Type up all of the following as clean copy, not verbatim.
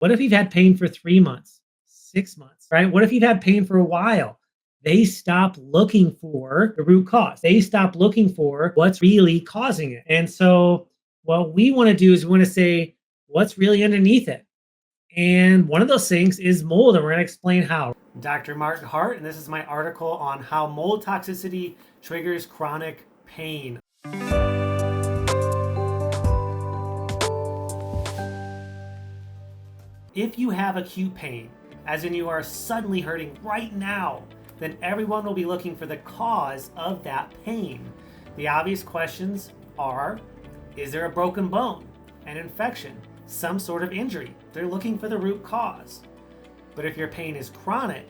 What if you've had pain for 3 months, 6 months, right? What if you've had pain for a while? They stop looking for the root cause. They stop looking for what's really causing it. And so, what we want to do is we want to say, what's really underneath it? And one of those things is mold, and we're going to explain how. Dr. Martin Hart, and this is my article on how mold toxicity triggers chronic pain. If you have acute pain, as in you are suddenly hurting right now, then everyone will be looking for the cause of that pain. The obvious questions are, is there a broken bone, an infection, some sort of injury? They're looking for the root cause. But if your pain is chronic,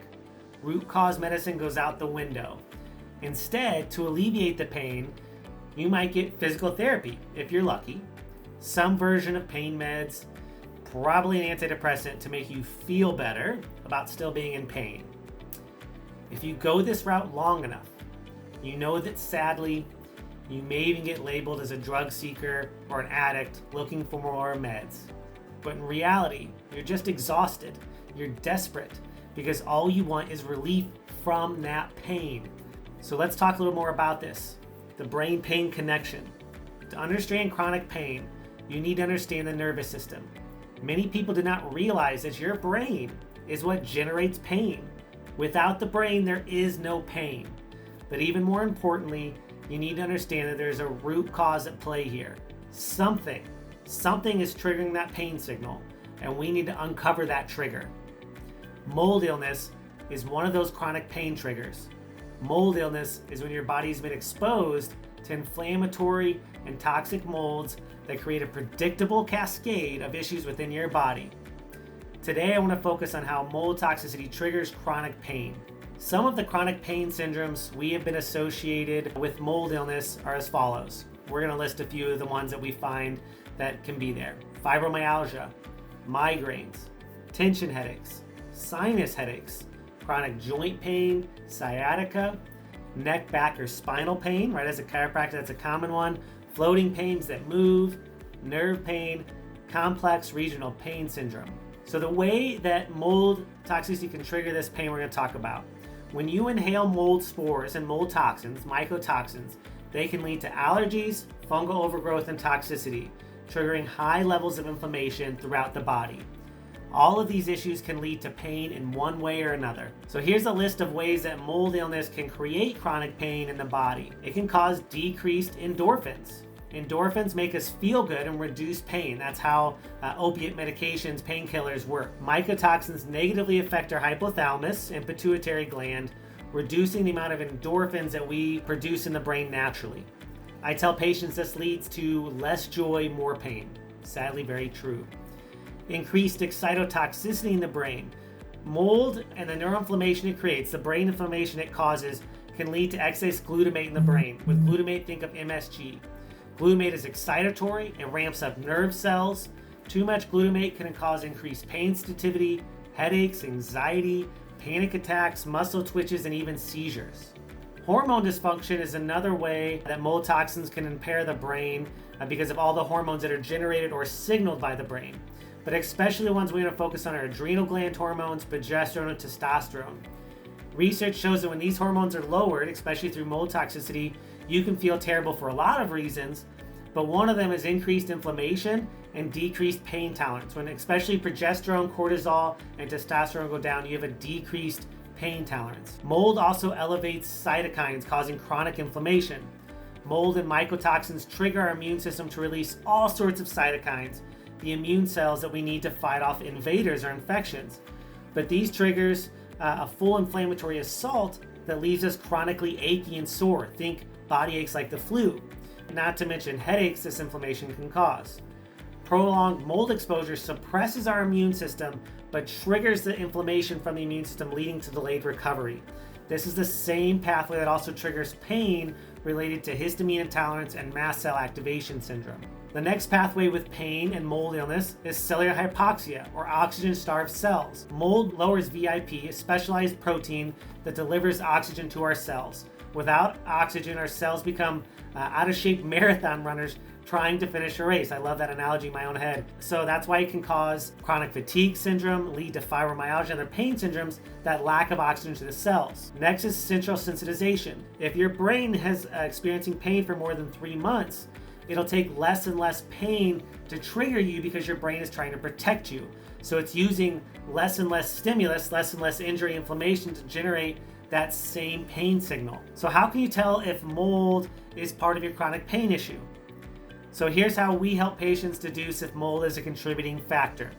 root cause medicine goes out the window. Instead, to alleviate the pain, you might get physical therapy, if you're lucky, some version of pain meds, probably an antidepressant to make you feel better about still being in pain. If you go this route long enough, you know that sadly, you may even get labeled as a drug seeker or an addict looking for more meds. But in reality, you're just exhausted. You're desperate because all you want is relief from that pain. So let's talk a little more about this. The brain-pain connection. To understand chronic pain, you need to understand the nervous system. Many people do not realize that your brain is what generates pain. Without the brain, there is no pain. But even more importantly, you need to understand that there's a root cause at play here. Something is triggering that pain signal, and we need to uncover that trigger. Mold illness is one of those chronic pain triggers. Mold illness is when your body's been exposed to inflammatory and toxic molds that create a predictable cascade of issues within your body. Today, I want to focus on how mold toxicity triggers chronic pain. Some of the chronic pain syndromes we have been associated with mold illness are as follows. We're going to list a few of the ones that we find that can be there. Fibromyalgia, migraines, tension headaches, sinus headaches, chronic joint pain, sciatica, neck, back, or spinal pain, right? As a chiropractor, that's a common one. Floating pains that move, nerve pain, complex regional pain syndrome. So the way that mold toxicity can trigger this pain we're going to talk about. When you inhale mold spores and mold toxins, mycotoxins, they can lead to allergies, fungal overgrowth, and toxicity, triggering high levels of inflammation throughout the body. All of these issues can lead to pain in one way or another. So here's a list of ways that mold illness can create chronic pain in the body. It can cause decreased endorphins. Endorphins make us feel good and reduce pain. That's how opiate medications, painkillers work. Mycotoxins negatively affect our hypothalamus and pituitary gland, reducing the amount of endorphins that we produce in the brain naturally. I tell patients this leads to less joy, more pain. Sadly, very true. Increased excitotoxicity in the brain. Mold and the neuroinflammation it creates, the brain inflammation it causes, can lead to excess glutamate in the brain. With glutamate, think of MSG. Glutamate is excitatory and ramps up nerve cells. Too much glutamate can cause increased pain sensitivity, headaches, anxiety, panic attacks, muscle twitches, and even seizures. Hormone dysfunction is another way that mold toxins can impair the brain because of all the hormones that are generated or signaled by the brain. But especially the ones we want to focus on are adrenal gland hormones, progesterone, and testosterone. Research shows that when these hormones are lowered, especially through mold toxicity, you can feel terrible for a lot of reasons, but one of them is increased inflammation and decreased pain tolerance. When especially progesterone, cortisol, and testosterone go down, you have a decreased pain tolerance. Mold also elevates cytokines, causing chronic inflammation. Mold and mycotoxins trigger our immune system to release all sorts of cytokines, the immune cells that we need to fight off invaders or infections. But these triggers a full inflammatory assault that leaves us chronically achy and sore. Think body aches like the flu. Not to mention headaches this inflammation can cause. Prolonged mold exposure suppresses our immune system, but triggers the inflammation from the immune system, leading to delayed recovery. This is the same pathway that also triggers pain related to histamine intolerance and mast cell activation syndrome. The next pathway with pain and mold illness is cellular hypoxia, or oxygen-starved cells. Mold lowers VIP, a specialized protein that delivers oxygen to our cells. Without oxygen, our cells become out-of-shape marathon runners, trying to finish a race. I love that analogy in my own head. So that's why it can cause chronic fatigue syndrome, lead to fibromyalgia and other pain syndromes, that lack of oxygen to the cells. Next is central sensitization. If your brain has experiencing pain for more than 3 months, it'll take less and less pain to trigger you because your brain is trying to protect you. So it's using less and less stimulus, less and less injury, inflammation to generate that same pain signal. So how can you tell if mold is part of your chronic pain issue? So here's how we help patients deduce if mold is a contributing factor.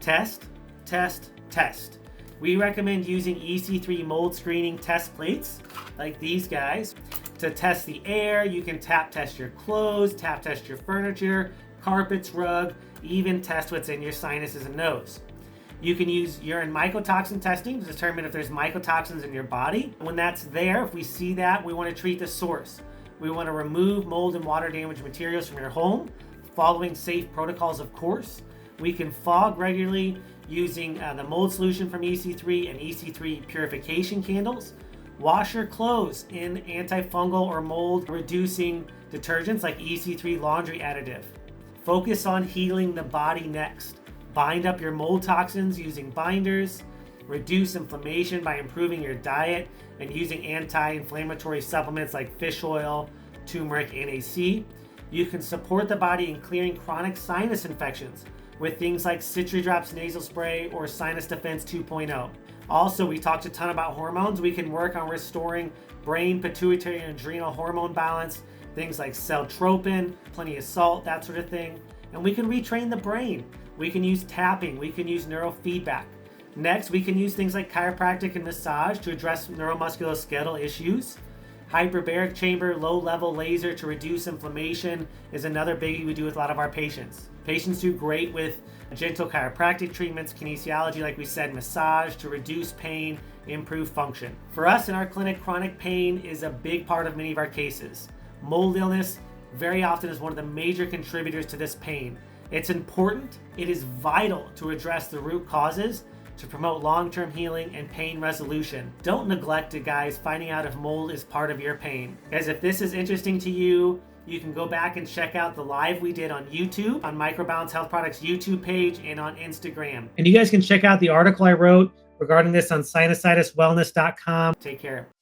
Test, test, test. We recommend using EC3 mold screening test plates, like these guys, to test the air. You can tap test your clothes, tap test your furniture, carpets, rug, even test what's in your sinuses and nose. You can use urine mycotoxin testing to determine if there's mycotoxins in your body. When that's there, if we see that, we want to treat the source. We want to remove mold and water damage materials from your home, following safe protocols, of course. We can fog regularly using the mold solution from EC3 and EC3 purification candles. Wash your clothes in antifungal or mold reducing detergents like EC3 laundry additive. Focus on healing the body next. Bind up your mold toxins using binders. Reduce inflammation by improving your diet and using anti-inflammatory supplements like fish oil, turmeric, NAC. You can support the body in clearing chronic sinus infections with things like Citridrops nasal spray or Sinus Defense 2.0. Also, we talked a ton about hormones. We can work on restoring brain, pituitary, and adrenal hormone balance, things like celtropin, plenty of salt, that sort of thing. And we can retrain the brain. We can use tapping. We can use neurofeedback. Next, we can use things like chiropractic and massage to address neuromusculoskeletal issues. Hyperbaric chamber, low-level laser to reduce inflammation is another biggie we do with a lot of our patients. Patients do great with gentle chiropractic treatments, kinesiology, like we said, massage to reduce pain, improve function. For us in our clinic, chronic pain is a big part of many of our cases. Mold illness very often is one of the major contributors to this pain. It's important, it is vital to address the root causes to promote long-term healing and pain resolution. Don't neglect it, guys, finding out if mold is part of your pain. Guys, if this is interesting to you, you can go back and check out the live we did on YouTube, on Microbalance Health Products YouTube page, and on Instagram. And you guys can check out the article I wrote regarding this on sinusitiswellness.com. Take care.